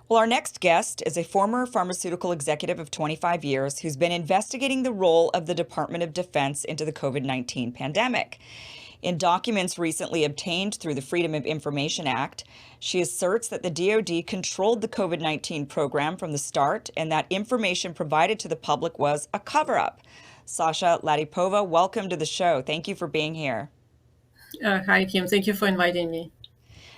Well, our next guest is a former pharmaceutical executive of 25 years who's been investigating the role of the Department of Defense into the COVID-19 pandemic. In documents recently obtained through the Freedom of Information Act, she asserts that the DoD controlled the COVID-19 program from the start and that information provided to the public was a cover-up. Sasha Ladipova, welcome to the show. Thank you for being here. Hi, Kim. Thank you for inviting me.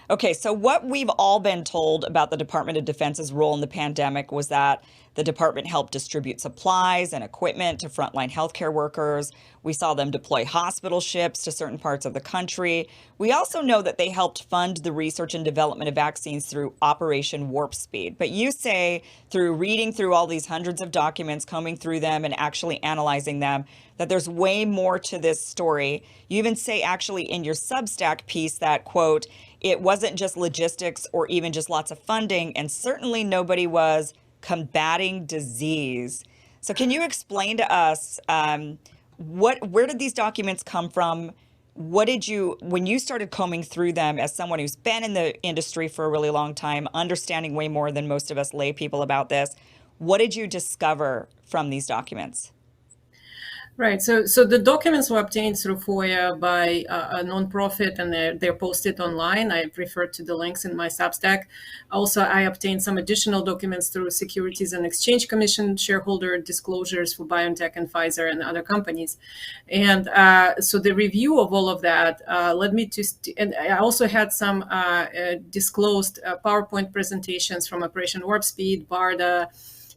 Okay, so what we've all been told about the Department of Defense's role in the pandemic was that the department helped distribute supplies and equipment to frontline healthcare workers. We saw them deploy hospital ships to certain parts of the country. We also know that they helped fund the research and development of vaccines through Operation Warp Speed. But you say through reading through all these hundreds of documents, combing through them and actually analyzing them, that there's way more to this story. You even say actually in your Substack piece that, quote, it wasn't just logistics or even just lots of funding, and certainly nobody was combating disease. So can you explain to us where did these documents come from? What did you, when you started combing through them as someone who's been in the industry for a really long time, understanding way more than most of us lay people about this, what did you discover from these documents? Right. So the documents were obtained through FOIA by a nonprofit, and they're posted online. I referred to the links in my Substack. Also, I obtained some additional documents through Securities and Exchange Commission shareholder disclosures for BioNTech and Pfizer and other companies. And so the review of all of that led me to, and I also had some disclosed PowerPoint presentations from Operation Warp Speed, BARDA,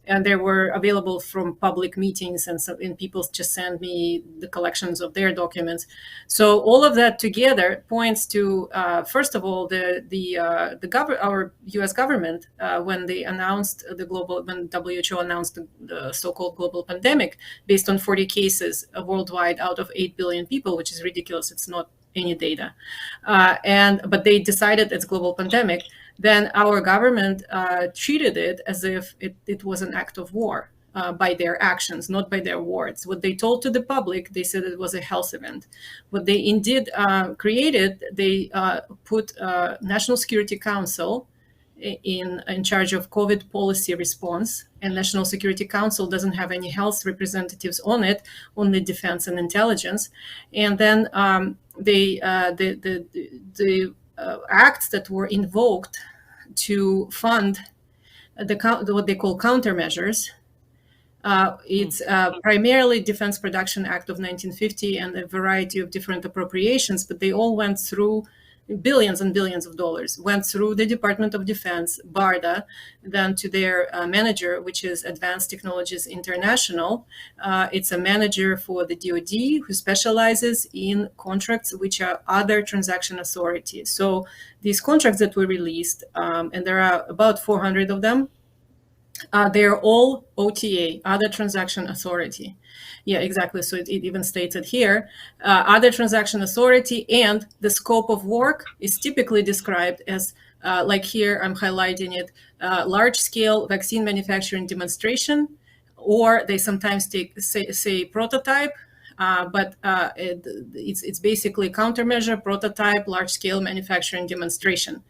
and they were available from public meetings, and people just send me the collections of their documents. So all of that together points to, first of all, our U.S. government when they announced when WHO announced the so-called global pandemic based on 40 cases worldwide out of 8 billion people, which is ridiculous. It's not any data, but they decided it's global pandemic. Then our government treated it as if it was an act of war by their actions, not by their words. What they told to the public, they said it was a health event. What they indeed created, they put National Security Council in charge of COVID policy response, and National Security Council doesn't have any health representatives on it, only defense and intelligence. And then the acts that were invoked to fund what they call countermeasures. It's primarily Defense Production Act of 1950 and a variety of different appropriations, but they all went through billions and billions of dollars, went through the Department of Defense, BARDA, then to their manager, which is Advanced Technologies International. It's a manager for the DoD who specializes in contracts which are other transaction authorities. So these contracts that were released, and there are about 400 of them, they're all OTA, other transaction authority. Yeah, exactly. So it even states it here. Other transaction authority, and the scope of work is typically described as, like here, I'm highlighting it, large-scale vaccine manufacturing demonstration, or they sometimes say prototype, but it's basically countermeasure, prototype, large-scale manufacturing demonstration.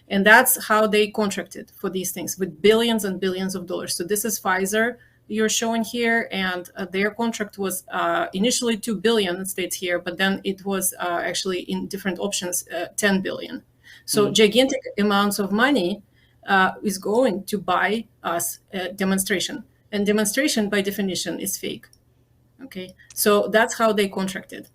And that's how they contracted for these things with billions and billions of dollars. So this is Pfizer you're showing here, and their contract was initially 2 billion, it states here, but then it was actually in different options 10 billion. So gigantic amounts of money is going to buy us demonstration, and demonstration by definition is fake. Okay, so that's how they contracted.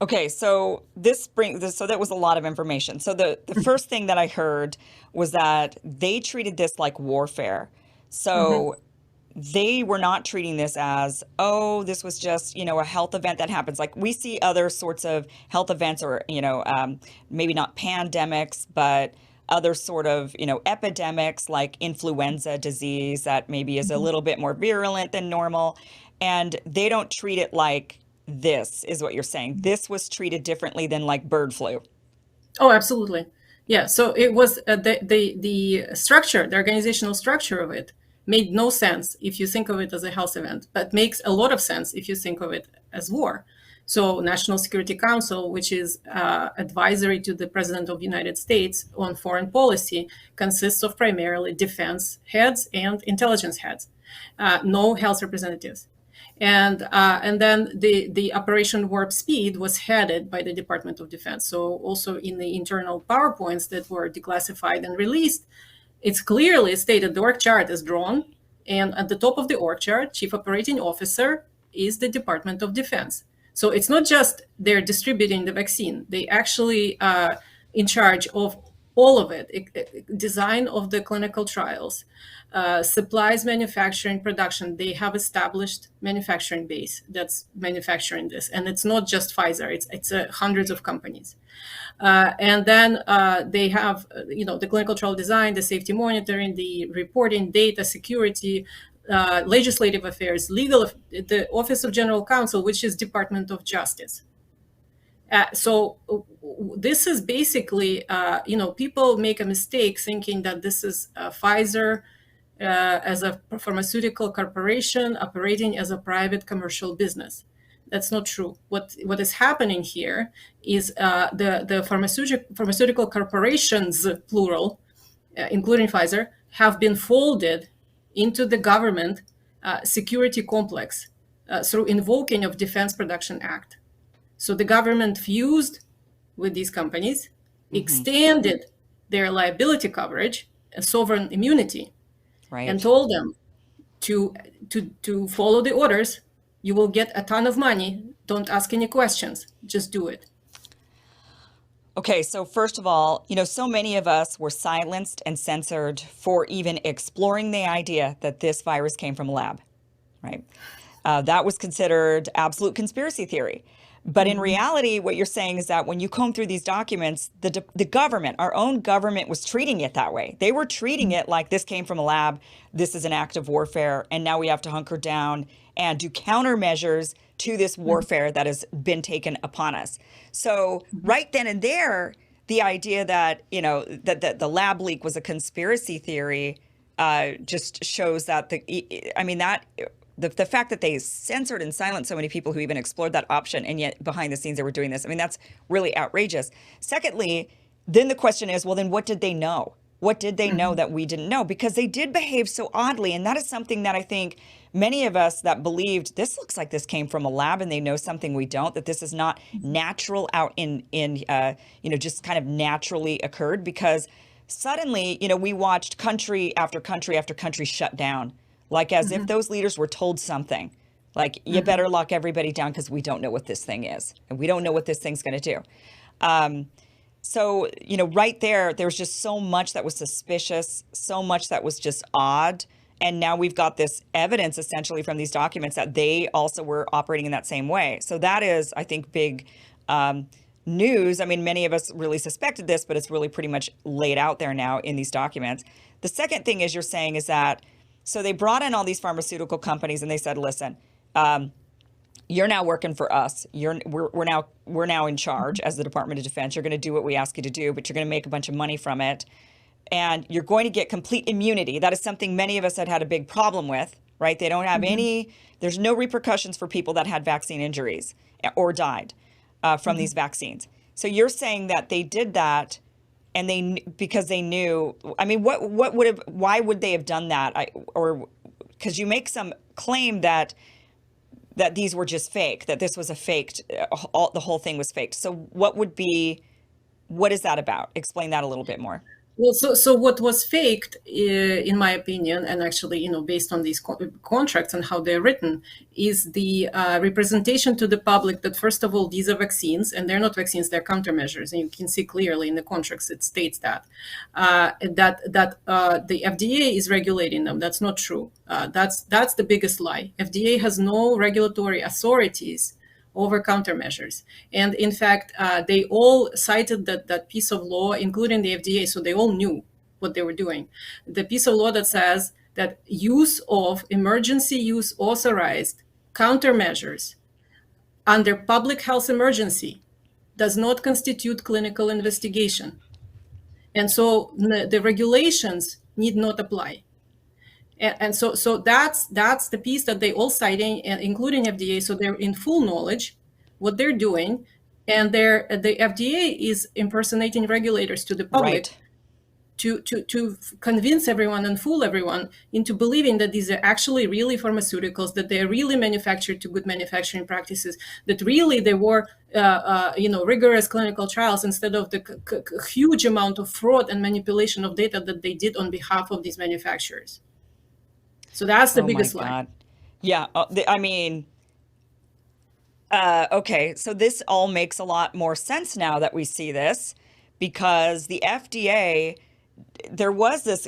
Okay, so so that was a lot of information. So the first thing that I heard was that they treated this like warfare. So they were not treating this as, oh, this was just, a health event that happens. Like we see other sorts of health events or, maybe not pandemics, but other sort of, epidemics like influenza disease that maybe is a little bit more virulent than normal. And they don't treat it like this, is what you're saying. This was treated differently than like bird flu. Oh, absolutely. Yeah. So it was the structure, the organizational structure of it made no sense if you think of it as a health event, but makes a lot of sense if you think of it as war. So National Security Council, which is advisory to the President of the United States on foreign policy, consists of primarily defense heads and intelligence heads, no health representatives. And then the Operation Warp Speed was headed by the Department of Defense. So also in the internal PowerPoints that were declassified and released, it's clearly stated the org chart is drawn, and at the top of the org chart, Chief Operating Officer is the Department of Defense. So it's not just they're distributing the vaccine; they actually are in charge of all of it: design of the clinical trials, supplies, manufacturing, production. They have established manufacturing base that's manufacturing this, and it's not just Pfizer; it's hundreds of companies. And then they have, the clinical trial design, the safety monitoring, the reporting, data security, legislative affairs, legal, the Office of General Counsel, which is Department of Justice. So this is basically, people make a mistake thinking that this is Pfizer as a pharmaceutical corporation operating as a private commercial business. That's not true. What is happening here is the pharmaceutical corporations, plural, including Pfizer, have been folded into the government security complex through invoking of Defense Production Act. So the government fused with these companies, extended their liability coverage and sovereign immunity, and told them to follow the orders. You will get a ton of money. Don't ask any questions. Just do it. Okay, so first of all, so many of us were silenced and censored for even exploring the idea that this virus came from a lab, right? That was considered absolute conspiracy theory. But in reality, what you're saying is that when you comb through these documents, the government, our own government, was treating it that way. They were treating it like this came from a lab, this is an act of warfare, and now we have to hunker down and do countermeasures to this warfare that has been taken upon us. So right then and there, the idea that, that the lab leak was a conspiracy theory just shows that the fact that they censored and silenced so many people who even explored that option, and yet behind the scenes they were doing this. That's really outrageous. Secondly, then the question is, well, then what did they know? What did they know that we didn't know? Because they did behave so oddly. And that is something that I think many of us that believed this looks like this came from a lab and they know something we don't, that this is not natural out in just kind of naturally occurred, because suddenly, we watched country after country after country shut down. Like as if those leaders were told something, like you better lock everybody down because we don't know what this thing is and we don't know what this thing's going to do. So, right there's just so much that was suspicious, so much that was just odd. And now we've got this evidence essentially from these documents that they also were operating in that same way. So that is, I think, big news. Many of us really suspected this, but it's really pretty much laid out there now in these documents. The second thing is you're saying is that, so they brought in all these pharmaceutical companies and they said, listen, you're now working for us. We're now in charge as the Department of Defense. You're going to do what we ask you to do, but you're going to make a bunch of money from it. And you're going to get complete immunity. That is something many of us had a big problem with, right? They don't have there's no repercussions for people that had vaccine injuries or died from these vaccines. So you're saying that they did that and because they knew, why would they have done that? Because you make some claim that these were just fake, that this was a faked, the whole thing was faked. So what is that about? Explain that a little bit more. Well, so what was faked, in my opinion, and actually, based on these contracts and how they're written, is the representation to the public that, first of all, these are vaccines, and they're not vaccines, they're countermeasures. And you can see clearly in the contracts, it states that the FDA is regulating them. That's not true. That's the biggest lie. FDA has no regulatory authorities over countermeasures. And in fact, they all cited that piece of law, including the FDA, so they all knew what they were doing. The piece of law that says that use of emergency use authorized countermeasures under public health emergency does not constitute clinical investigation. And so the regulations need not apply. And so that's the piece that they all citing, including FDA. So they're in full knowledge what they're doing, and the FDA is impersonating regulators to the public. Right. To convince everyone and fool everyone into believing that these are actually really pharmaceuticals, that they are really manufactured to good manufacturing practices, that really they were rigorous clinical trials instead of the huge amount of fraud and manipulation of data that they did on behalf of these manufacturers. So that's the biggest lie. God. Yeah. Okay. So this all makes a lot more sense now that we see this, because the FDA, there was this,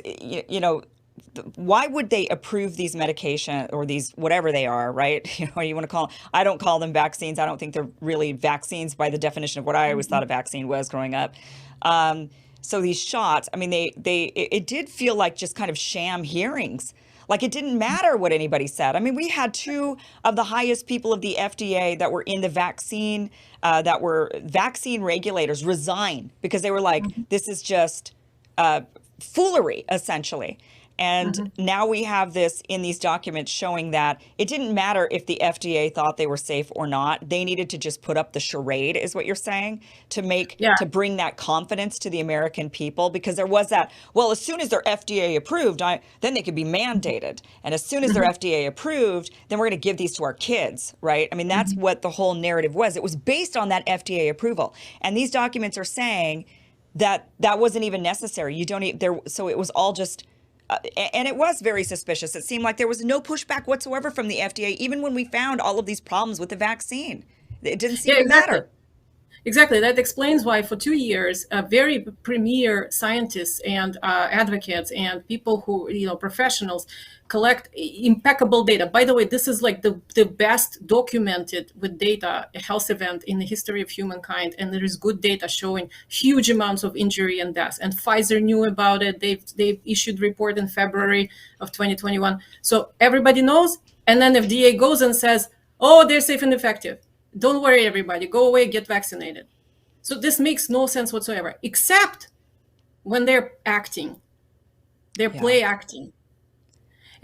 why would they approve these medication or these, whatever they are, right? You want to call, I don't call them vaccines. I don't think they're really vaccines by the definition of what I always thought a vaccine was growing up. So these shots, it did feel like just kind of sham hearings. Like, it didn't matter what anybody said. We had two of the highest people of the FDA that were in the vaccine, that were vaccine regulators, resign because they were like, this is just foolery, essentially. And now we have this in these documents showing that it didn't matter if the FDA thought they were safe or not. They needed to just put up the charade, is what you're saying, to bring that confidence to the American people, because there was that, well, as soon as they're FDA approved, then they could be mandated. And as soon as they're FDA approved, then we're going to give these to our kids, right? That's what the whole narrative was. It was based on that FDA approval. And these documents are saying that wasn't even necessary. You don't so it was all just, and it was very suspicious. It seemed like there was no pushback whatsoever from the FDA, even when we found all of these problems with the vaccine. It didn't seem to matter. Exactly. That explains why for 2 years, very premier scientists and advocates and people who, professionals collect impeccable data. By the way, this is like the best documented with data health event in the history of humankind. And there is good data showing huge amounts of injury and death. And Pfizer knew about it. They've issued report in February of 2021. So everybody knows. And then FDA goes and says, oh, they're safe and effective. Don't worry, everybody. Go away, get vaccinated. So this makes no sense whatsoever, except when they're acting. They're play acting.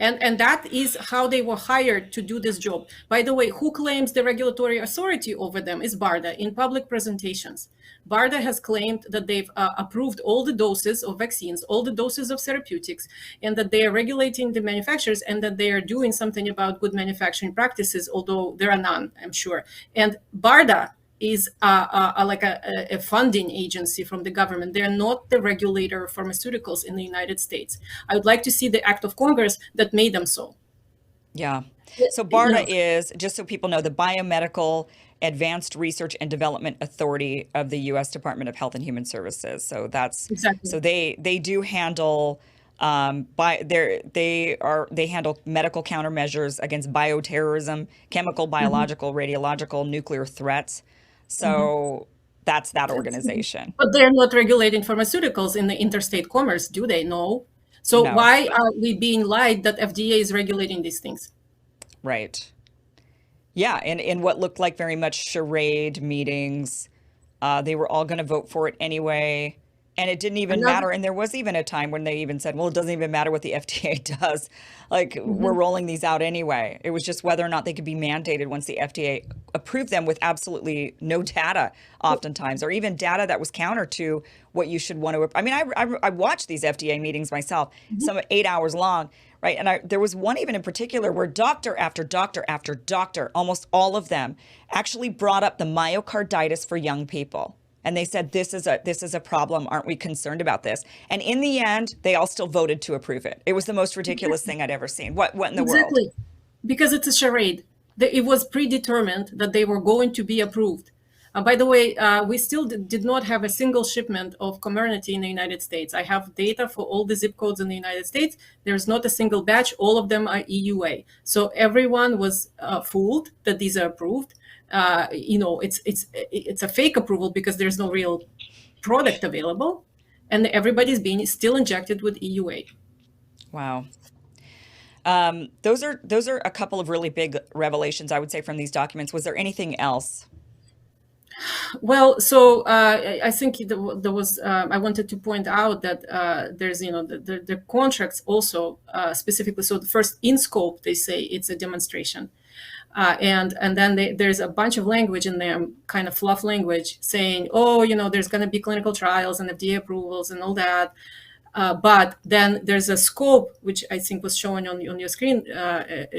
And that is how they were hired to do this job. By the way, who claims the regulatory authority over them is BARDA in public presentations. BARDA has claimed that they've approved all the doses of vaccines, all the doses of therapeutics, and that they are regulating the manufacturers, and that they are doing something about good manufacturing practices, although there are none, I'm sure. And BARDA is like a funding agency from the government. They're not the regulator of pharmaceuticals in the United States. I would like to see the act of Congress that made them so. Yeah. So BARDA is, just so people know, the Biomedical Advanced Research and Development Authority of the U.S. Department of Health and Human Services. So that's exactly. So they do handle they handle medical countermeasures against bioterrorism, chemical, biological, radiological, nuclear threats. So that's that organization. But they're not regulating pharmaceuticals in the interstate commerce, do they? No. So why are we being lied that FDA is regulating these things? Right. Yeah, and in what looked like very much charade meetings, they were all going to vote for it anyway. And it didn't even matter. And there was even a time when they even said, well, it doesn't even matter what the FDA does. Like, we're rolling these out anyway. It was just whether or not they could be mandated once the FDA approved them with absolutely no data oftentimes, or even data that was counter to what you should want to. I watched these FDA meetings myself, some 8 hours long, right? And there was one even in particular where doctor after doctor after doctor, almost all of them, actually brought up the myocarditis for young people. And they said, this is a problem. Aren't we concerned about this? And in the end, they all still voted to approve it. It was the most ridiculous thing I'd ever seen. What in the world? Exactly. Because it's a charade. It was predetermined that they were going to be approved. By the way, we still did not have a single shipment of Comirnaty in the United States. I have data for all the zip codes in the United States. There's not a single batch. All of them are EUA. So everyone was fooled that these are approved. It's a fake approval because there's no real product available, and everybody's being still injected with EUA. Wow. Those are a couple of really big revelations, I would say, from these documents. Was there anything else? Well, so I think there was. I wanted to point out that there's, the contracts also specifically. So the first in scope, they say it's a demonstration. And then there's a bunch of language in there, kind of fluff language, saying, oh, there's going to be clinical trials and FDA approvals and all that. But then there's a scope, which I think was shown on your screen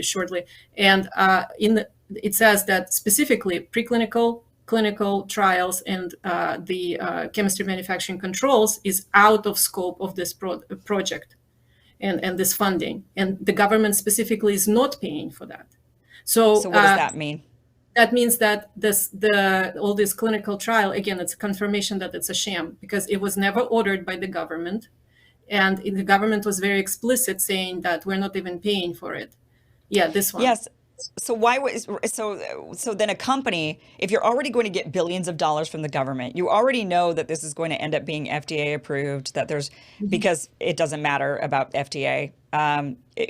shortly. And it says that specifically preclinical, clinical trials, and the chemistry manufacturing controls is out of scope of this project and this funding. And the government specifically is not paying for that. So what does that mean? That means that all this clinical trial, again, it's a confirmation that it's a sham, because it was never ordered by the government. And the government was very explicit, saying that we're not even paying for it. Yeah, this one. Yes. So so then a company, if you're already going to get billions of dollars from the government, you already know that this is going to end up being FDA approved, that there's, because it doesn't matter about FDA.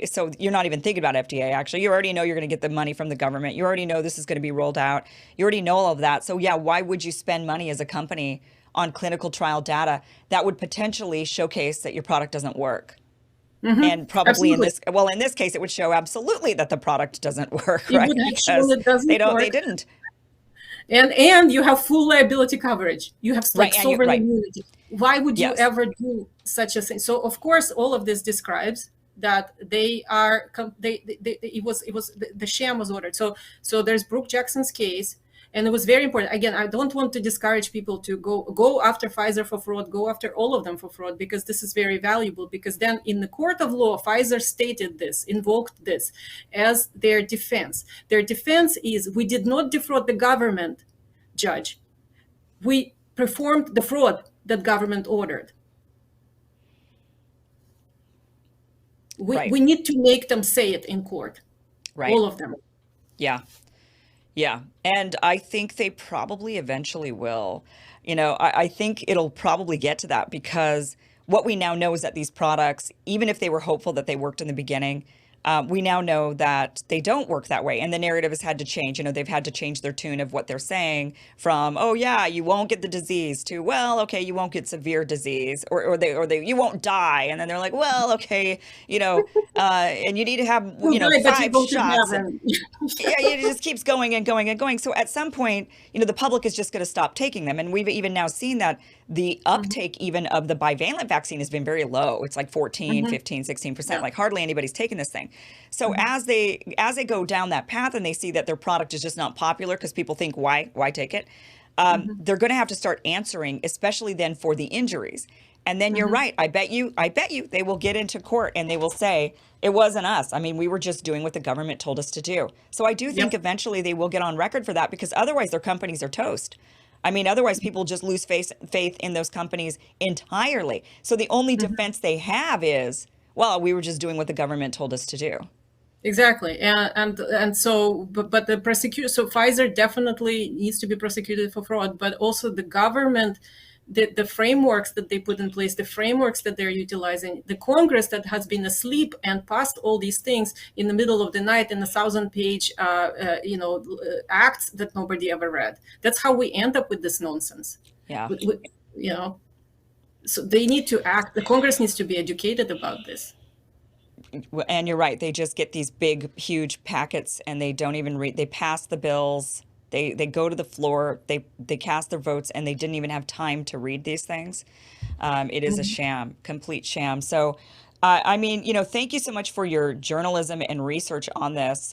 So you're not even thinking about FDA, actually. You already know you're going to get the money from the government. You already know this is going to be rolled out. You already know all of that. So yeah, why would you spend money as a company on clinical trial data that would potentially showcase that your product doesn't work? And probably Absolutely. in this case, it would show absolutely that the product doesn't work, It right? would have Because shown it doesn't work. they didn't. And you have full liability coverage. You have like Right. sovereign immunity. Why would you Yes. ever do such a thing? So of course, all of this describes that the sham was ordered. So there's Brooke Jackson's case. And it was very important. Again, I don't want to discourage people to go after Pfizer for fraud, go after all of them for fraud, because this is very valuable. Because then in the court of law, Pfizer stated this, invoked this as their defense. Their defense is, we did not defraud the government, judge. We performed the fraud that government ordered. We need to make them say it in court, all of them. Yeah. Yeah. And I think they probably eventually will. I think it'll probably get to that, because what we now know is that these products, even if they were hopeful that they worked in the beginning, we now know that they don't work that way. And the narrative has had to change. They've had to change their tune of what they're saying from, oh, yeah, you won't get the disease, to, well, OK, you won't get severe disease, or you won't die. And then they're like, well, OK, and you need to have, 5 shots. Yeah, it just keeps going and going and going. So at some point, the public is just going to stop taking them. And we've even now seen that the uptake even of the bivalent vaccine has been very low. It's like 14, 15, 16%, like hardly anybody's taking this thing. So as they go down that path and they see that their product is just not popular because people think, why take it? They're going to have to start answering, especially then for the injuries. And then you're right. I bet you they will get into court and they will say, it wasn't us. I mean, we were just doing what the government told us to do. So I do think eventually they will get on record for that, because otherwise their companies are toast. I mean, otherwise people just lose faith in those companies entirely. So the only defense they have is, well, we were just doing what the government told us to do. Exactly. And so, but the prosecution, so Pfizer definitely needs to be prosecuted for fraud, but also the government, the frameworks that they put in place, the frameworks that they're utilizing, the Congress that has been asleep and passed all these things in the middle of the night in 1,000-page, acts that nobody ever read. That's how we end up with this nonsense. Yeah. So they need to act. The Congress needs to be educated about this. And you're right. They just get these big, huge packets and they don't even read. They pass the bills. They go to the floor, they cast their votes, and they didn't even have time to read these things. It is a sham, complete sham. So, I mean, thank you so much for your journalism and research on this.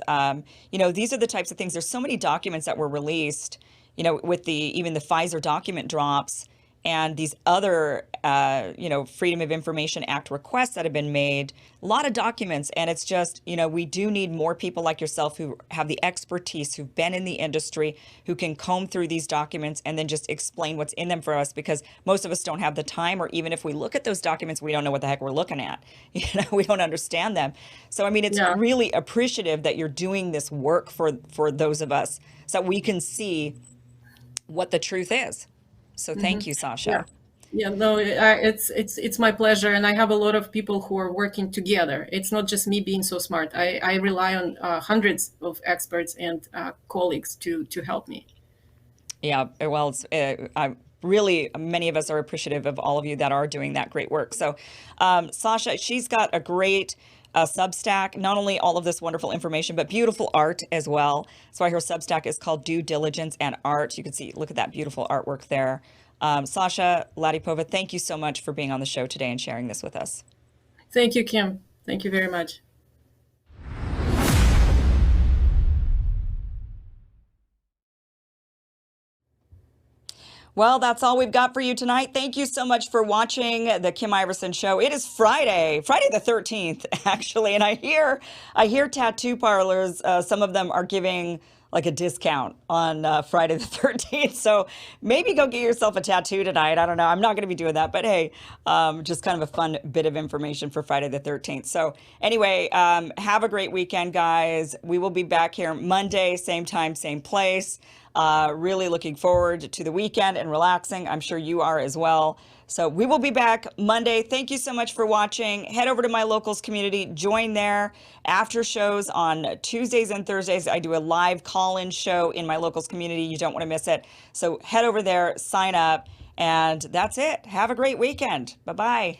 These are the types of things. There's so many documents that were released, with even the Pfizer document drops and these other, Freedom of Information Act requests that have been made, a lot of documents. And it's just, we do need more people like yourself who have the expertise, who've been in the industry, who can comb through these documents and then just explain what's in them for us, because most of us don't have the time, or even if we look at those documents, we don't know what the heck we're looking at. We don't understand them. So, I mean, it's really appreciative that you're doing this work for those of us so that we can see what the truth is. So thank you, Sasha. Yeah, no, it's my pleasure, and I have a lot of people who are working together. It's not just me being so smart. I rely on hundreds of experts and colleagues to help me. Yeah, well, really, many of us are appreciative of all of you that are doing that great work. So, Sasha, she's got a great Substack, not only all of this wonderful information, but beautiful art as well. So I hear Substack is called Due Diligence and Art. You can see, look at that beautiful artwork there. Sasha Ladipova, thank you so much for being on the show today and sharing this with us. Thank you, Kim. Thank you very much. Well, that's all we've got for you tonight. Thank you so much for watching the Kim Iverson Show. It is Friday the 13th, actually, and I hear tattoo parlors. Some of them are giving like a discount on Friday the 13th. So maybe go get yourself a tattoo tonight. I don't know. I'm not going to be doing that, but hey, just kind of a fun bit of information for Friday the 13th. So anyway, have a great weekend, guys. We will be back here Monday, same time, same place. Really looking forward to the weekend and relaxing. I'm sure you are as well. So we will be back Monday. Thank you so much for watching. Head over to my locals community. Join there. After shows on Tuesdays and Thursdays, I do a live call-in show in my locals community. You don't want to miss it. So head over there, sign up, and that's it. Have a great weekend. Bye-bye.